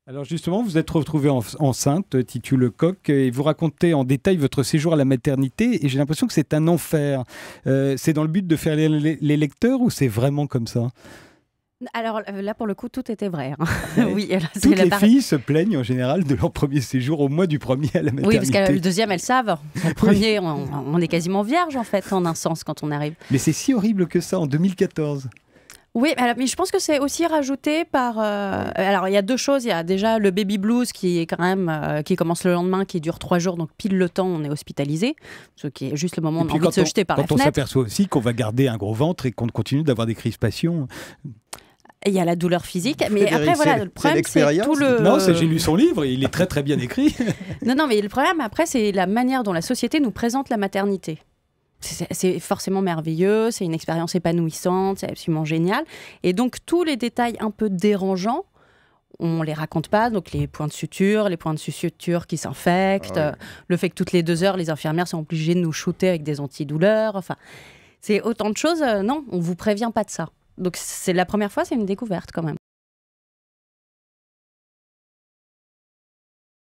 Alors justement, vous êtes retrouvée enceinte, Titu Lecoq, et vous racontez en détail votre séjour à la maternité, et j'ai l'impression que c'est un enfer. C'est dans le but de faire lire les lecteurs ou c'est vraiment comme ça? Alors là, pour le coup, tout était vrai, hein. Ouais. Oui, là, c'est Toutes la les part- filles se plaignent en général de leur premier séjour au mois du premier à la Oui, parce que maternité. le deuxième, elles savent. Le premier, on est quasiment vierge, en fait, en un sens, quand on arrive. Mais c'est si horrible que ça en 2014. Oui, mais je pense que c'est aussi rajouté par... Alors, il y a deux choses. Il y a déjà le baby blues qui est quand même... qui commence le lendemain, qui dure 3 jours, donc pile le temps, on est hospitalisé. Ce qui est juste le moment où on a envie de se jeter par la Quand on fenêtre. s'aperçoit aussi qu'on va garder un gros ventre et qu'on continue d'avoir des crispations. Et il y a la douleur physique. Mais Frédéric, après, voilà, c'est le problème, c'est l'expérience. tout le... Non, j'ai lu son livre, il est très très bien écrit. Non, mais le problème, après, c'est la manière dont la société nous présente la maternité. C'est forcément merveilleux, c'est une expérience épanouissante, c'est absolument génial. Et donc, tous les détails un peu dérangeants, on ne les raconte pas. Donc, les points de suture qui s'infectent, Ah oui. le fait que toutes les 2 heures, les infirmières sont obligées de nous shooter avec des antidouleurs. Enfin, c'est autant de choses. Non, on ne vous prévient pas de ça. Donc, c'est la première fois, c'est une découverte quand même.